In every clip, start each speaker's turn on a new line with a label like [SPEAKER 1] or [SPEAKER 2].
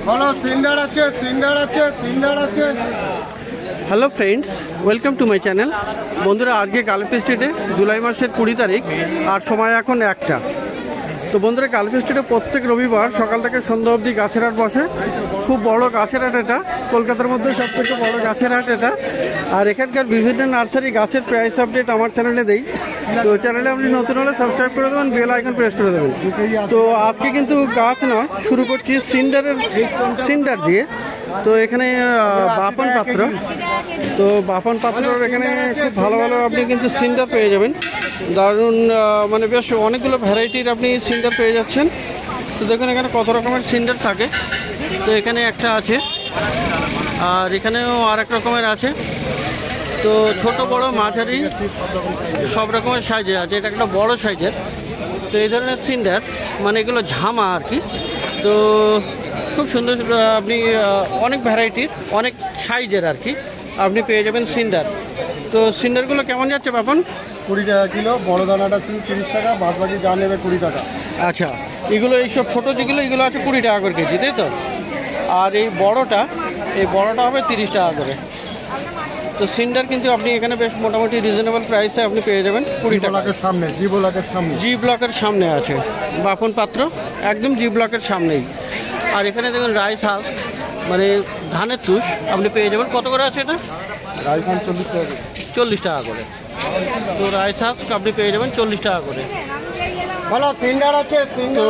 [SPEAKER 1] Hello cinder আছে, cinder আছে, cinder আছে।
[SPEAKER 2] Hello friends, welcome to my channel. বন্ধুরা, আজকে গালফি স্ট্রিটে জুলাই মাসের 20 তারিখ আর সময় এখন 1টা। তো বন্ধুরা, গালফি স্ট্রিটে প্রত্যেক রবিবার সকাল থেকে সন্ধ্যা অবধি গাছের হাট বসে। খুব বড় গাছের হাট এটা, কলকাতার মধ্যে সবথেকে বড় গাছের হাট এটা। আর এখানকার বিভিন্ন নার্সারি গাছের প্রাইস আপডেট আমার চ্যানেলে দেই। তো চ্যানেলে আপনি নতুন হলে সাবস্ক্রাইব করে দেবেন, বেল আইকন প্রেস করে দেবেন। তো আজকে কিন্তু গাছ নয়, শুরু করছি সিন্ডার দিয়ে। তো এখানে বাপন পাত্র, তো বাপন পাত্রর এখানে খুব ভালো ভালো আপনি কিন্তু সিন্ডার পেয়ে যাবেন। দারুণ মানে বেশ অনেকগুলো ভ্যারাইটির আপনি সিন্ডার পেয়ে যাচ্ছেন। তো দেখুন এখানে কত রকমের সিন্ডার থাকে। তো এখানে একটা আছে, আর এখানেও আর এক রকমের আছে। তো ছোট বড় মাঝারি সব রকমের সাইজে আছে। এটা একটা বড় সাইজের। তো এই ধরনের সিন্ডার মানে এগুলো ঝামা আর কি। তো খুব সুন্দর আপনি অনেক ভ্যারাইটির অনেক সাইজের আর কি আপনি পেয়ে যাবেন সিন্ডার। তো সিন্ডারগুলো কেমন যাচ্ছে বাপন?
[SPEAKER 1] 20 টাকা কিলো। বড় দানাটা ছিল 30 টাকা, বাদ বাকি যা নেবে 20 টাকা।
[SPEAKER 2] আচ্ছা, এগুলো এইসব ছোটো যেগুলো এগুলো আছে 20 টাকা করে কেজি, তাই তো? আর এই বড়টা হবে 30 টাকা করে। তো সিন্ডার কিন্তু আপনি এখানে বেশ মোটামুটি রিজনেবল প্রাইসে আপনি পেয়ে যাবেন 20 টাকার সামনে। জি ব্লকের সামনে আছে বাপন পাত্র, একদম জি ব্লকের সামনেই। আর এখানে দেখুন রাইস হাস্ক মানে ধানের তুষ আপনি পেয়ে যাবেন। কত করে আছে এটা?
[SPEAKER 1] রাইস হাস্ক
[SPEAKER 2] 40 টাকা করে। তো রাইস হাস্ক আপনি পেয়ে যাবেন 40 টাকা করে।
[SPEAKER 1] ভালো সিন্ডার আছে,
[SPEAKER 2] তো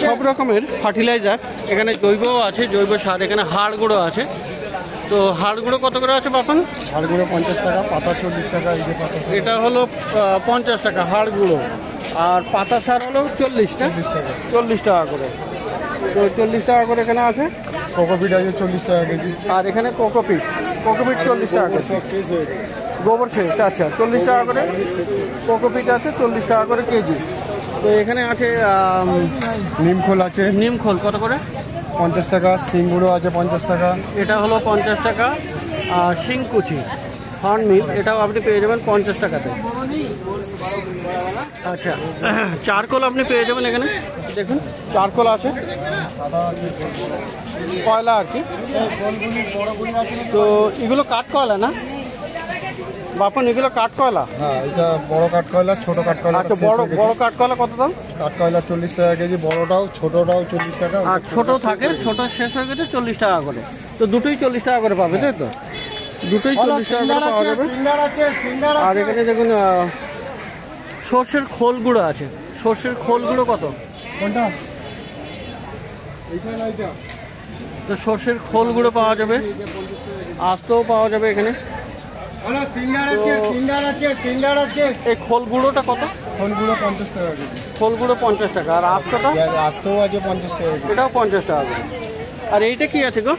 [SPEAKER 2] সব রকমের ফার্টিলাইজার এখানে, জৈবও আছে, জৈব সার। এখানে হাড় গুঁড়ো আছে। তো হাড় গুঁড়ো কত করে আছে বাপন?
[SPEAKER 1] হাড় গুঁড়ো 50 টাকা, পাতা 40 টাকা। এই যে পাতা,
[SPEAKER 2] এটা হলো 50 টাকা হাড় গুঁড়ো। আর পাতা সার হলো 40 টাকা করে। তো 40 টাকা করে এখানে আছে।
[SPEAKER 1] কোকোপিট আছে 40 টাকা কেজি।
[SPEAKER 2] আর এখানে কোকোপিট 40 টাকা করে। গোবর শেষ, আচ্ছা 40 টাকা করে কোকোপিট আছে, 40 টাকা করে কেজি। তো এখানে আছে
[SPEAKER 1] নিমখোল আছে।
[SPEAKER 2] নিমখোল কত করে?
[SPEAKER 1] 50 টাকা। সিংগুড়ো আছে 50 টাকা।
[SPEAKER 2] এটা হলো 50 টাকা। আর শিংকুচি হর্ন মিল এটাও আপনি পেয়ে যাবেন 50 টাকাতে। আচ্ছা, চারকোল আপনি পেয়ে যাবেন এখানে। দেখুন চারকোল আছে, কয়লা আর কি। তো এগুলো কাঠ কয়লা না বাপন? এগুলো কাঠ কয়লা?
[SPEAKER 1] হ্যাঁ, এটা বড় কাঠ কয়লা, ছোট কাঠ কয়লা।
[SPEAKER 2] আচ্ছা, বড় কাঠ কয়লা কত দাম?
[SPEAKER 1] কাঠ কয়লা 40 টাকা কেজি, বড়টাও ছোটটাও 40 টাকা।
[SPEAKER 2] আর ছোট থাকে, ছোট শেষ হয়ে গেছে 40 টাকা করে। তো দুটোই 40 টাকা করে পাবে, তাই তো? দুটোই 40 টাকা করে পাওয়া যাবে। আর এখানে দেখুন সর্ষের খোল গুঁড়ো আছে। সর্ষের খোল গুঁড়ো কত?
[SPEAKER 1] কোনটা?
[SPEAKER 2] তো সর্ষের খোল গুঁড়ো পাওয়া যাবে, আস্তও পাওয়া যাবে এখানে। এই খোল গুঁড়োটা কত?
[SPEAKER 1] খোল গুঁড়ো 50 টাকা কেজি।
[SPEAKER 2] খোল গুঁড়ো 50 টাকা। আর আস্তটা?
[SPEAKER 1] আস্তও আছে 50 টাকা কেজি।
[SPEAKER 2] এটাও 50 টাকা করে। আর এইটা কি আছে গো?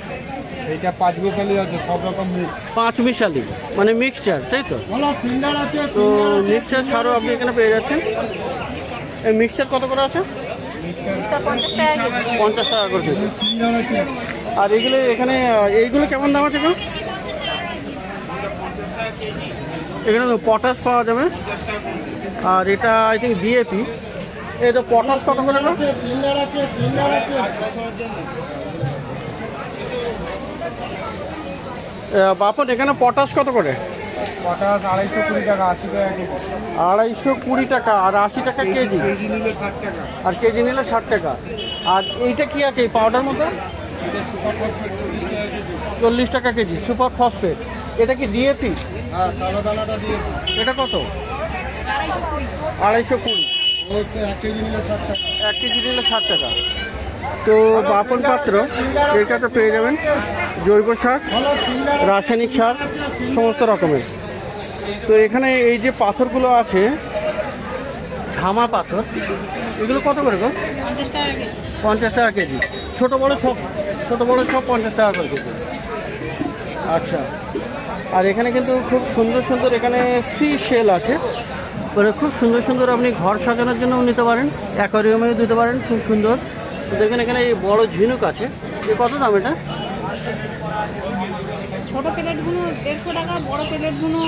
[SPEAKER 1] এইটা 5 মিশালি আছে, সব রকম মিক্স।
[SPEAKER 2] 5 মিশালি মানে মিক্সচার, তাই তো? তো মিক্সচার সারও আপনি এখানে পেয়ে যাচ্ছেন। এই মিক্সচার কত করে আছে? 50 টাকা করে কেজি। আর এইগুলো এখানে এইগুলো কেমন দাম আছে গো? এখানে তো পটাশ পাওয়া যাবে। আর এটা আই থিঙ্ক ডিএপি। এটা পটাশ কত করে? বাপন এখানে পটাশ কত করে?
[SPEAKER 1] পটাশ 220 টাকা, 80 টাকা কেজি।
[SPEAKER 2] 220 টাকা আর 80 টাকা কেজি।
[SPEAKER 1] কেজি নিলে 60 টাকা।
[SPEAKER 2] আর কেজি নিলে 60 টাকা। আর এইটা কি আছে এই পাউডার মতো?
[SPEAKER 1] এটা সুপার ফসফেট 40 টাকা কেজি।
[SPEAKER 2] 40 টাকা কেজি সুপার ফসফেট। এটা কি ডিএপি?
[SPEAKER 1] হ্যাঁ, কালো দানাটা দিয়ে।
[SPEAKER 2] এটা কত? 220।
[SPEAKER 1] 1 কেজি নিলে 60 টাকা।
[SPEAKER 2] 1 কেজি নিলে 60 টাকা। তো বাপন পাত্র এর কাছে পেয়ে যাবেন জৈব সার, রাসায়নিক সার, সমস্ত রকমের। তো এখানে এই যে পাথরগুলো আছে ঝামা পাথর, এগুলো কত করে গো? 50 টাকা কেজি। ছোট বড় সব 50 টাকা করে কেজি। আচ্ছা, আর এখানে কিন্তু খুব সুন্দর সুন্দর এখানে সি শেল আছে, মানে খুব সুন্দর সুন্দর আপনি ঘর সাজানোর জন্য নিতে পারেন, অ্যাকোয়ারিয়ামেও দিতে পারেন, খুব সুন্দর। দেখেন এখানে এই বড় ঝিনুক আছে। এ কত দাম এটা?
[SPEAKER 3] ছোট প্লেটগুলো 150 টাকা, বড় প্লেটগুলো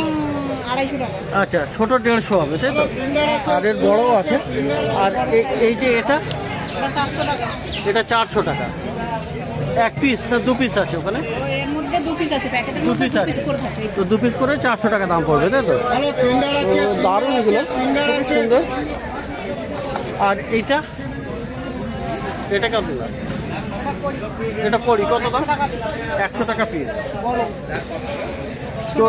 [SPEAKER 3] 250 টাকা।
[SPEAKER 2] আচ্ছা, ছোট 150 হবে, তাই তো? আর এর বড়ও আছে। আর এই যে এটা
[SPEAKER 3] 400 টাকা।
[SPEAKER 2] এটা 400 টাকা। এক পিস না দু পিস আছে ওখানে?
[SPEAKER 3] এর মধ্যে 2 পিস আছে, প্যাকেটের
[SPEAKER 2] দু
[SPEAKER 3] মধ্যে
[SPEAKER 2] পিস
[SPEAKER 3] 2
[SPEAKER 2] আছে,
[SPEAKER 3] পিস করে থাকে।
[SPEAKER 2] তো 2 পিস করে 400 টাকা দাম পড়বে, তাই তো?
[SPEAKER 1] ভালো সিন্ডার আছে,
[SPEAKER 2] তো দারুণ এগুলো, খুব সুন্দর। আর এইটা, এটা কত দাম? এটা পড়ি কত দাম? 100 টাকা পিস। তো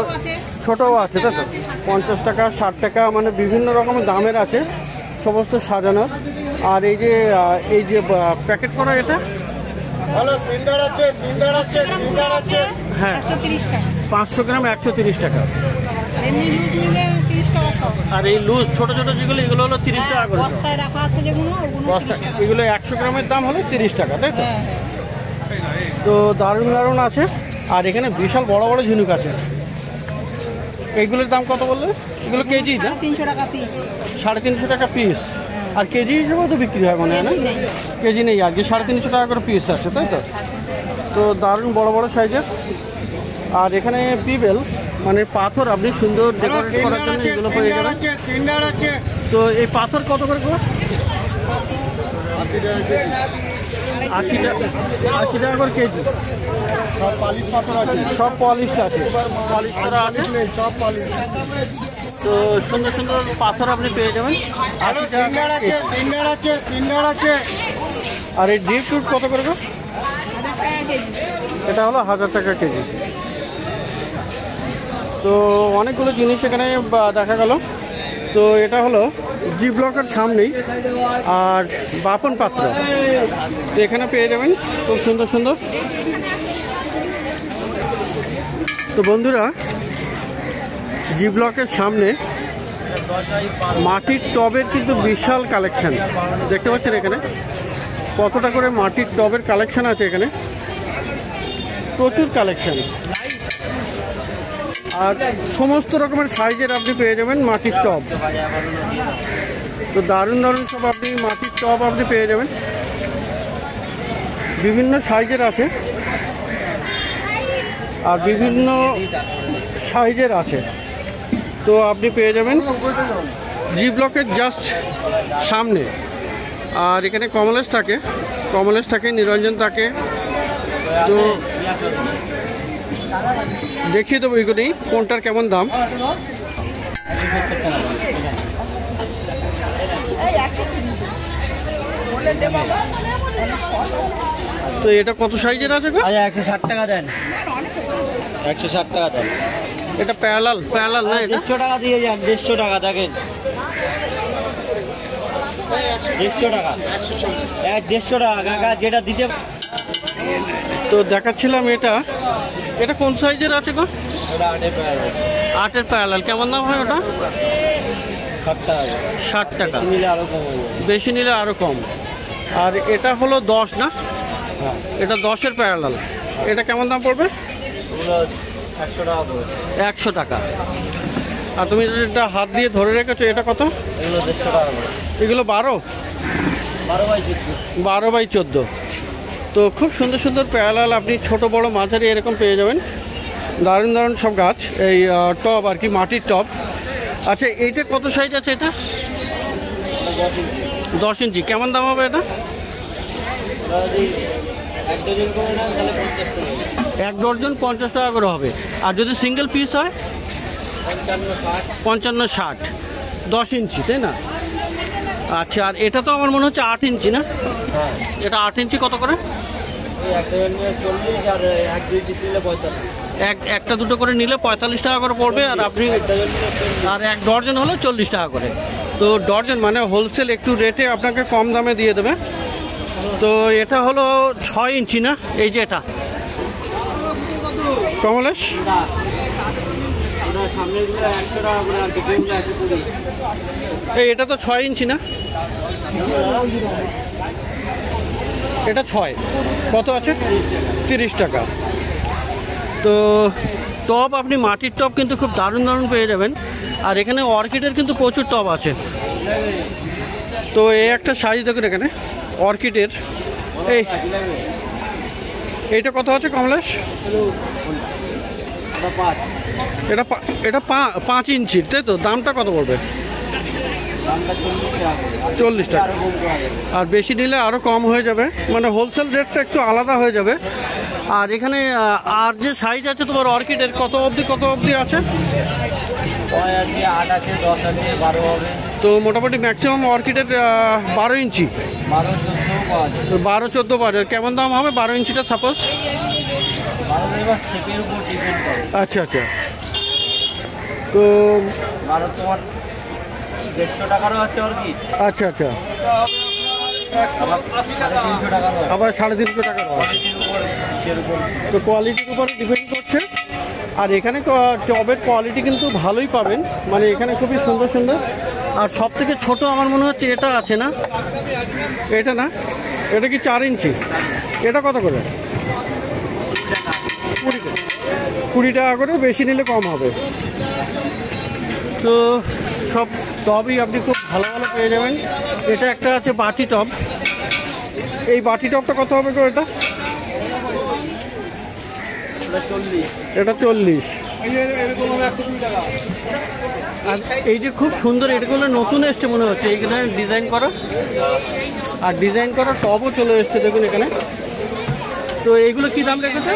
[SPEAKER 2] ছোটও আছে, তাই তো? 50 টাকা, 60 টাকা, মানে বিভিন্ন রকমের দামের আছে সমস্ত সাজানো। আর এই যে প্যাকেট করা, এটা
[SPEAKER 1] ভালো সিন্ডার আছে, সিন্ডার আছে, সিন্ডার আছে।
[SPEAKER 2] হ্যাঁ,
[SPEAKER 3] 130 টাকা।
[SPEAKER 2] 500 গ্রাম 130 টাকা।
[SPEAKER 3] এমনি লুজ নিলে 30 টাকা সব।
[SPEAKER 2] আর এই লুজ ছোট ছোট যেগুলো, এগুলো হলো 30 টাকা করে।
[SPEAKER 3] বস্তায় রাখা আছে যেগুলো, ওগুলো 30 টাকা।
[SPEAKER 2] এগুলো 100 গ্রামের দাম হলো 30 টাকা, তাই তো?
[SPEAKER 3] হ্যাঁ।
[SPEAKER 2] তো দারুণ দারুণ আছে। আর এখানে বিশাল বড় বড় ঝিনুক আছে। এইগুলোর দাম কত বললে? এগুলো কেজি না?
[SPEAKER 3] 300 টাকা পিস।
[SPEAKER 2] 350 টাকা পিস। আর কেজি হিসেবেও তো বিক্রি হয় মনে হয় না? কেজি নেই, আজকে 350 টাকা করে পিস আছে, তাই তো? তো দারুণ বড় বড় সাইজের। আর এখানে পিবেলস মানে পাথর, আপনি সুন্দর ডেকোরেট করার জন্য এগুলো পেয়ে যাবেন।
[SPEAKER 1] সিন্ডার আছে।
[SPEAKER 2] তো এই পাথর কত করে গো? 80 টাকা করে কেজি।
[SPEAKER 1] সব পালিশ পাথর আছে,
[SPEAKER 2] সব পলিশ আছে, পলিশ করা আছে।
[SPEAKER 1] নেই সব পালিশ।
[SPEAKER 2] তো সুন্দর সুন্দর পাথর আপনি পেয়ে যাবেন।
[SPEAKER 1] ভালো সিন্ডার আছে, সিন্ডার আছে, সিন্ডার আছে।
[SPEAKER 2] আর এই ডিপ শুট কত করে গো?
[SPEAKER 3] 1000 টাকা কেজি।
[SPEAKER 2] এটা হলো 1000 টাকা কেজি। তো অনেকগুলো জিনিস এখানে দেখা গেল। তো এটা হলো জি ব্লকের সামনেই আর বাপন পাত্র, তো এখানে পেয়ে যাবেন খুব সুন্দর সুন্দর। তো বন্ধুরা, জি ব্লকের সামনে মাটির টবের কিন্তু বিশাল কালেকশন দেখতে পাচ্ছেন। এখানে কতটা করে মাটির টবের কালেকশন আছে, এখানে প্রচুর কালেকশন। আর সমস্ত রকমের সাইজের আপনি পেয়ে যাবেন মাটির টব। তো দারুণ দারুণ সব আপনি মাটির টব আপনি পেয়ে যাবেন, বিভিন্ন সাইজের আছে আর বিভিন্ন সাইজের আছে। তো আপনি পেয়ে যাবেন জি ব্লকের জাস্ট সামনে। আর এখানে কমলেশ থাকে, নিরঞ্জন থাকে। তো দেখিয়ে দেবো এগুলি কোনটার কেমন দাম। তো এটা কত সাইজের আছে গো?
[SPEAKER 4] 160 টাকা দেন, 160 টাকা দেন।
[SPEAKER 2] এটা প্যারালাল না? এটা
[SPEAKER 4] 150 টাকা দিয়ে যান, 150 টাকা দেখেন, 150 টাকা, 150 টাকা কাকা যেটা দিতে।
[SPEAKER 2] তো দেখাচ্ছিলাম এটা কোন সাইজের আছে গো?
[SPEAKER 4] ওটা
[SPEAKER 2] 8-এর প্যারালাল। কেমন দাম হয় ওটা?
[SPEAKER 4] 60 টাকা।
[SPEAKER 2] 60 টাকা।
[SPEAKER 4] নিলে আরো কম হয়ে যাবে।
[SPEAKER 2] বেশি নিলে আরো কম। আর এটা হলো 10 না?
[SPEAKER 4] হ্যাঁ,
[SPEAKER 2] এটা 10-এর প্যারালাল। এটা কেমন দাম পড়বে?
[SPEAKER 4] ওগুলো 100 টাকা পড়বে।
[SPEAKER 2] 100 টাকা। আর তুমি যেটা হাত দিয়ে ধরে রেখেছো, এটা কত?
[SPEAKER 4] এগুলো 150 টাকা পড়বে।
[SPEAKER 2] এগুলো 12 বাই 14। তো খুব সুন্দর সুন্দর প্যারালাল আপনি ছোট বড় মাঝারি এরকম পেয়ে যাবেন। দারুণ দারুণ সব গাছ, এই টব আর কি, মাটির টব। আচ্ছা, এইটা কত সাইজ আছে? এটা 10 ইঞ্চি। কেমন দাম হবে এটা? এক ডজন 50 টাকা করে হবে। আর যদি সিঙ্গেল পিস হয় 55-60। 10 ইঞ্চি, তাই না? আচ্ছা, আর এটা তো আমার মনে হচ্ছে 8 ইঞ্চি না? এটা 8 ইঞ্চি কত করে? একটা দুটো করে নিলে 45 টাকা করে পড়বে। আর আপনি আর এক ডজন হলো 40 টাকা করে। তো ডজন মানে হোলসেল একটু রেটে আপনাকে কম দামে দিয়ে দেবে। তো এটা হলো 6 ইঞ্চি না? এই যে এটা কমলেশ, এটা তো 6 ইঞ্চি না? এটা 6। কত আছে? 30 টাকা। তো টব আপনি মাটির টব কিন্তু খুব দারুণ দারুণ পেয়ে যাবেন। আর এখানে অর্কিডের কিন্তু প্রচুর টব আছে। তো এই একটা সাইজ দেখুন এখানে অর্কিডের। এইটা কত আছে কমলেশ? এটা 5 ইঞ্চির, তাই তো? দামটা কত পড়বে?
[SPEAKER 4] দামটা 40 টাকা
[SPEAKER 2] 40 টাকা। আর বেশি নিলে আরও কম হয়ে যাবে, মানে হোলসেল রেটটা একটু আলাদা হয়ে যাবে। আর এখানে আর যে সাইজ আছে তোমার অর্কিডের কত অবধি আছে?
[SPEAKER 4] 6 আছে, 8 আছে, 10 আছে, 12 হবে।
[SPEAKER 2] তো মোটামুটি ম্যাক্সিমাম অর্কিডের 12 ইঞ্চি,
[SPEAKER 4] 12-14 পাওয়া যায়।
[SPEAKER 2] 12-14 পাওয়া যায়। কেমন দাম হবে 12 ইঞ্চিটা সাপোজ?
[SPEAKER 4] 12 এবার শেপের উপর ডিপেন্ড করে।
[SPEAKER 2] আচ্ছা আচ্ছা। তো
[SPEAKER 4] 12 তোমার 150 টাকারও আছে অর্কিড।
[SPEAKER 2] আচ্ছা আচ্ছা।
[SPEAKER 4] আবার 350 টাকারও আছে।
[SPEAKER 2] আবার 350 টাকা আছে। তো কোয়ালিটির উপরে ডিপেন্ড করছে। আর এখানে টবের কোয়ালিটি কিন্তু ভালোই পাবেন, মানে এখানে খুবই সুন্দর সুন্দর। আর সব থেকে ছোট আমার মনে হচ্ছে এটা আছে না, এটা না, এটা কি 4 ইঞ্চি? এটা কত করে? 20 টাকা করে, বেশি নিলে কম হবে। তো সব টবই আপনি খুব ভালো ভালো পেয়ে যাবেন। এটা একটা আছে বাটি টব। এই বাটি টবটা কত হবে গো? এটা
[SPEAKER 4] 40।
[SPEAKER 2] এটা 40। আর এই যে খুব সুন্দর, এটাগুলো নতুন এসছে মনে হচ্ছে এইখানে ডিজাইন করা। আর ডিজাইন করা টবও চলে এসছে দেখুন এখানে। তো এইগুলো কি দাম রেখেছে?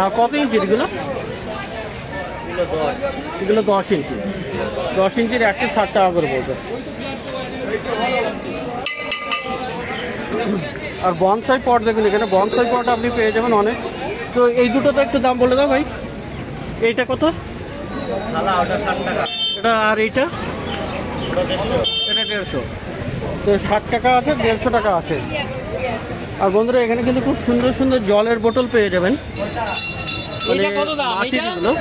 [SPEAKER 2] আর কত ইঞ্চি এগুলো? এগুলো 10 ইঞ্চি। 10 ইঞ্চির 160 টাকা করে পড়বে। আর বনসাই পট দেখুন এখানে, বনসাই পট আপনি পেয়ে যাবেন অনেক। তো এই দুটো তো একটু দাম বলে দাও ভাই। এইটা কত?
[SPEAKER 4] ওটা 60 টাকা।
[SPEAKER 2] এটা আর এইটা? এটা 150। তো 60 টাকা আছে, 150 টাকা আছে। আর বন্ধুরা এখানে কিন্তু খুব সুন্দর সুন্দর জলের বোতল পেয়ে যাবেন, মানে মাটির এগুলো।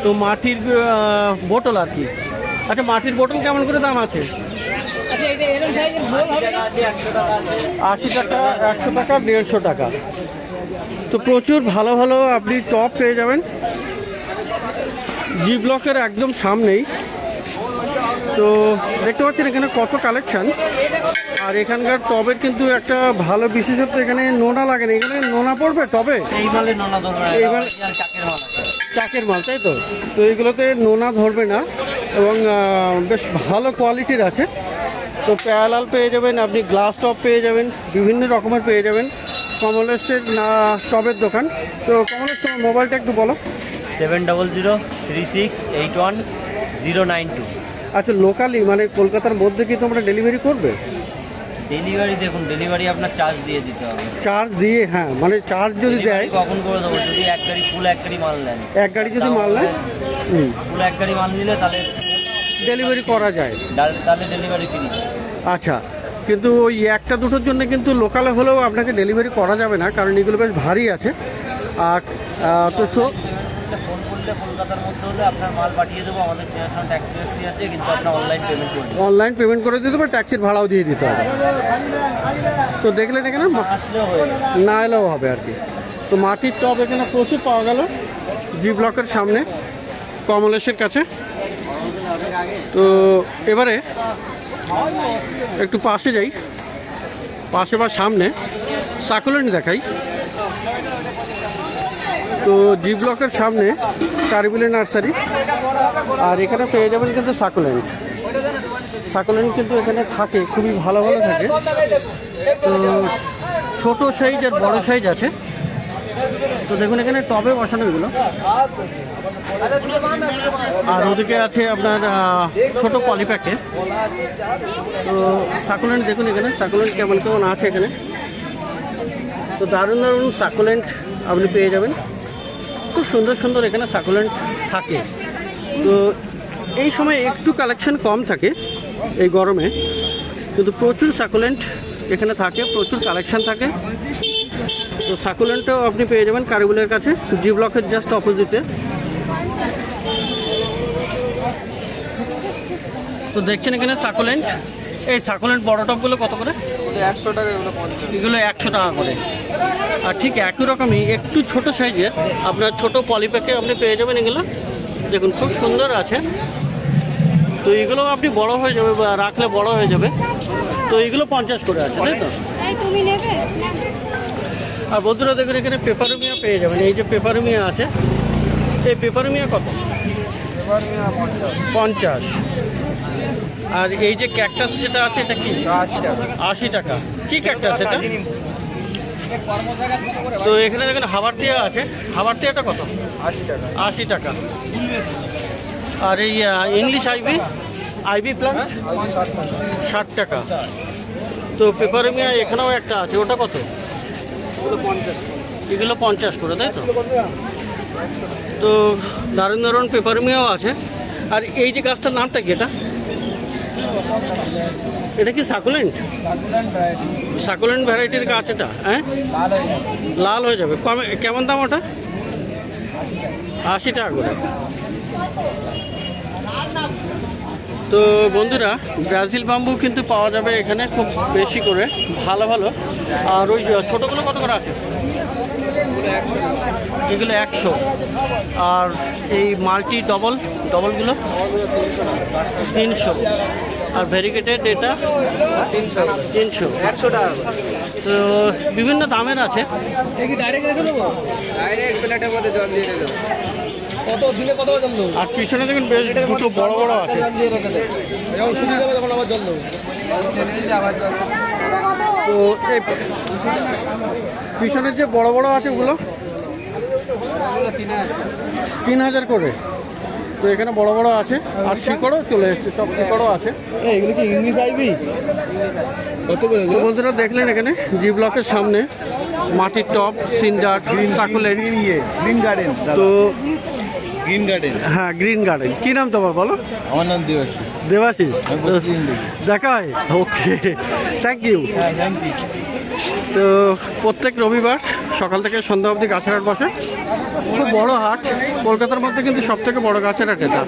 [SPEAKER 2] তো মাটির বোতল আর কি। আচ্ছা, মাটির বোতল কেমন করে দাম আছে?
[SPEAKER 4] 80 টাকা আছে, 100 টাকা আছে।
[SPEAKER 2] 80 টাকা, 100 টাকা, 150 টাকা। তো প্রচুর ভালো ভালো আপনি টপ পেয়ে যাবেন জি ব্লকের একদম সামনেই। তো দেখতে পাচ্ছেন এখানে কত কালেকশন। আর এখানকার টবের কিন্তু একটা ভালো বিশেষত্ব, এখানে নোনা লাগে না। এখানে নোনা পড়বে টবে?
[SPEAKER 4] এই মালে নোনা ধরবে না,
[SPEAKER 2] এইবার
[SPEAKER 4] চাকের মাল আছে।
[SPEAKER 2] চাকের মাল, তাই তো? তো এইগুলোতে নোনা ধরবে না এবং বেশ ভালো কোয়ালিটির আছে। তো প্যারালাল পেয়ে যাবেন আপনি, গ্লাস টপ পেয়ে যাবেন, বিভিন্ন রকমের পেয়ে যাবেন। কমলেশের টবের দোকান। তো কমলেশ, তোমার মোবাইলটা একটু বলো।
[SPEAKER 4] 7003681092।
[SPEAKER 2] আচ্ছা, লোকালি মানে কলকাতার মধ্যে কি তোমরা ডেলিভারি করবে?
[SPEAKER 4] ডেলিভারি দেখুন, ডেলিভারি আপনার চার্জ দিয়ে দিতে হবে।
[SPEAKER 2] চার্জ দিয়ে? হ্যাঁ, মানে চার্জ যদি দেয়
[SPEAKER 4] কখন করে দেবো? যদি এক গাড়ি ফুল এক গাড়ি মাল নেন,
[SPEAKER 2] এক গাড়ি যদি মাল নেয়,
[SPEAKER 4] ফুল এক গাড়ি মাল নিলে তাহলে
[SPEAKER 2] ডেলিভারি করা যায়,
[SPEAKER 4] তাহলে ডেলিভারি ফ্রি।
[SPEAKER 2] আচ্ছা, কিন্তু ওই একটা দুটোর জন্য কিন্তু লোকালে হলেও আপনাকে ডেলিভারি করা যাবে না, কারণ এগুলো বেশ ভারী আছে। আর তো
[SPEAKER 4] ফোন করলে কলকাতার মধ্যে হলে আপনার মাল পাঠিয়ে দেবো। আমাদের চেনাশোনা ট্যাক্সি আছে, কিন্তু আপনার অনলাইন পেমেন্ট করবেন।
[SPEAKER 2] অনলাইন পেমেন্ট করে দিতে হবে, ট্যাক্সির ভাড়াও দিয়ে দিতে হবে। তো দেখলেন এখানে
[SPEAKER 4] আসলেও হয়ে যাবে,
[SPEAKER 2] না এলেও হবে আর কি। তো মাটির টব এখানে প্রচুর পাওয়া গেল জি ব্লকের সামনে, কমলেশের কাছে। তো এবারে একটু পাশে যাই, পাশে বা সামনে সাকুলেন্ট দেখাই। তো জি ব্লকের সামনে কারিবিলি নার্সারি। আর এখানে পেয়ে যাবেন কিন্তু সাকুলেন্ট। সাকুলেন্ট কিন্তু এখানে থাকে, খুবই ভালো ভালো থাকে। তো ছোট সাইজ আর বড় সাইজ আছে। তো দেখুন এখানে টবে বসানো এগুলো। আর ওদিকে আছে আপনার ছোট পলিপ্যাকে। তো সাকুলেন্ট দেখুন এখানে, সাকুলেন্ট কেমন কেমন আছে এখানে। তো দারুণ দারুণ সাকুলেন্ট আপনি পেয়ে যাবেন, খুব সুন্দর সুন্দর এখানে সাকুলেন্ট থাকে। তো এই সময় একটু কালেকশন কম থাকে এই গরমে, কিন্তু প্রচুর সাকুলেন্ট এখানে থাকে, প্রচুর কালেকশন থাকে। তো সাকুলেন্টও আপনি পেয়ে যাবেন কারিবুলের কাছে, জি ব্লকের জাস্ট অপোজিটে। তো দেখছেন এখানে সাকুলেন্ট। এই সাকুলেন্ট বড় টপগুলো কত করে?
[SPEAKER 1] 100 টাকা,
[SPEAKER 2] এগুলো 100 টাকা করে। আর ঠিক একই রকমই একটু ছোট সাইজের আপনার ছোট পলিপ্যাকে আপনি পেয়ে যাবেন এগুলো। দেখুন খুব সুন্দর আছে। তো এগুলো আপনি বড় হয়ে যাবে, রাখলে বড় হয়ে যাবে। তো এগুলো 50 করে আছে, তাই তো?
[SPEAKER 3] তুমি নেবে?
[SPEAKER 2] আর বন্ধুরা দেখুন এখানে পেপারুমিয়া পেয়ে যাবেন। এই যে পেপারুমিয়া আছে, এই পেপারুমিয়া কত? 50। আর এই যে ক্যাকটাস যেটা আছে এটা কি? 80 টাকা। কি ক্যাকটাস এটা? তো এখানে দেখেন হাবার টিয়া আছে, হাবার টিয়াটা কত? 80 টাকা। আর এই ইংলিশ আইভি প্লান্ট 60 টাকা। তো পেপারমিয়া এখানেও একটা আছে, ওটা কত? এগুলো 50 করে, তাই তো? তো দারুণ দারুণ পেপারমিয়াও আছে। আর এই যে গাছটার নামটা কি? এটা কি সাকুলেন্ট? সাকুলেন্ট ভ্যারাইটির গাছ এটা, হ্যাঁ? লাল হয়ে যাবে। কেমন দাম ওটা? 80 টাকা করে। তো বন্ধুরা, ব্রাজিল বাম্বু কিন্তু পাওয়া যাবে এখানে খুব বেশি করে, ভালো ভালো। আর ওই ছোটোগুলো কত করে আছে? এগুলো 100। আর এই মাল্টি ডবলগুলো 300। আর ভেরিগেটেড এটা 300। 100 টাকা। তো বিভিন্ন দামের আছে। আর পিছনে দেখুন বেশ দুটো বড় বড় আছে। তো এই পিছনের যে বড় বড় আছে ওগুলো 3000 করে। তো এখানে বড় বড় আছে। আর শিকড়ও চলে এসছে, সব শিকড়ও আছে।
[SPEAKER 1] এগুলো কি ইংলিশ আইভি? কত করে?
[SPEAKER 2] বন্ধুরা দেখলেন এখানে জি ব্লকের সামনে মাটির টব, সিন্ডার, সাকুলেন্ট,
[SPEAKER 1] গ্রিন গার্ডেন।
[SPEAKER 2] তো
[SPEAKER 1] গ্রিন গার্ডেন,
[SPEAKER 2] হ্যাঁ গ্রিন গার্ডেন। কি নাম তোমার বলো?
[SPEAKER 1] আমার নাম দেবাশিস।
[SPEAKER 2] দেবাশিস, দেখা হয়। ওকে, থ্যাংক ইউ।
[SPEAKER 1] হ্যাঁ, থ্যাংক ইউ।
[SPEAKER 2] তো প্রত্যেক রবিবার সকাল থেকে সন্ধ্যা অবধি গাছের হাট বসে। খুব বড় হাট, কলকাতার মধ্যে কিন্তু সব থেকে বড় গাছের হাট এটা।